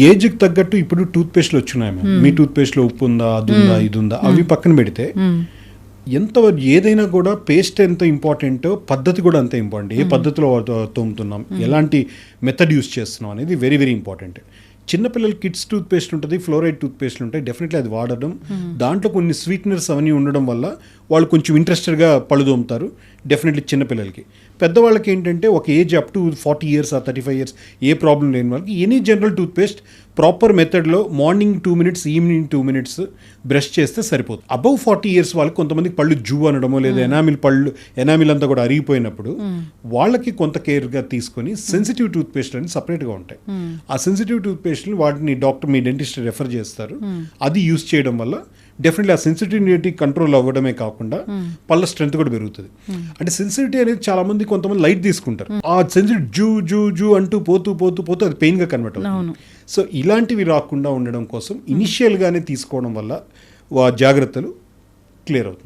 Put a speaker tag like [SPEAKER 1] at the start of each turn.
[SPEAKER 1] ఏజ్కి తగ్గట్టు ఇప్పుడు టూత్ పేస్ట్లు వచ్చినాయి మ్యామ్. మీ టూత్ పేస్ట్లో ఉప్పు ఉందా, అది ఉందా, ఇది ఉందా, అవి పక్కన పెడితే ఎంత ఏదైనా కూడా పేస్ట్ ఎంత ఇంపార్టెంటో పద్ధతి కూడా అంతే ఇంపార్టెంట్. ఏ పద్ధతిలో తోముతున్నాం, ఎలాంటి మెథడ్ యూస్ చేస్తున్నాం అనేది వెరీ వెరీ ఇంపార్టెంట్. చిన్నపిల్లలు కిడ్స్ టూత్ పేస్ట్ ఉంటుంది, ఫ్లోరైడ్ టూత్ పేస్ట్లు ఉంటాయి. డెఫినెట్లీ అది వాడడం, దాంట్లో కొన్ని స్వీట్నర్స్ అవన్నీ ఉండడం వల్ల వాళ్ళు కొంచెం ఇంట్రెస్టెడ్గా పళ్ళు తోముతారు. డెఫినెట్లీ చిన్నపిల్లలకి. పెద్దవాళ్ళకి ఏంటంటే ఒక ఏజ్ అప్ టు 40 years ఆ 35 years ఏ ప్రాబ్లం లేని వాళ్ళకి any general toothpaste proper మెథడ్లో morning 2 minutes, evening 2 minutes brush చేస్తే సరిపోతుంది. అబవ్ 40 years వాళ్ళకి కొంతమందికి పళ్ళు జూ అనడమో లేదా ఎనామిల్ అంతా కూడా అరిగిపోయినప్పుడు వాళ్ళకి కొంత కేర్గా తీసుకొని సెన్సిటివ్ టూత్ పేస్ట్ అని సపరేట్గా ఉంటాయి. ఆ సెన్సిటివ్ టూత్ పేస్ట్లు వాటిని డాక్టర్, మీ డెంటిస్ట్ రెఫర్ చేస్తారు. అది యూస్ చేయడం వల్ల డెఫినెట్లీ ఆ సెన్సిటివిటీ కంట్రోల్ అవ్వడమే కాకుండా పళ్ళ స్ట్రెంత్ కూడా పెరుగుతుంది. అంటే సెన్సిటివిటీ అనేది చాలా మంది కొంతమంది లైట్ తీసుకుంటారు. ఆ సెన్సిటివ్ జూ జూ జూ అంటూ పోతూ పోతూ పోతూ అది పెయిన్గా కన్వర్ట్ అవుతుంది. సో ఇలాంటివి రాకుండా ఉండడం కోసం ఇనిషియల్గానే తీసుకోవడం వల్ల జాగ్రత్తలు క్లియర్ అవుతుంది.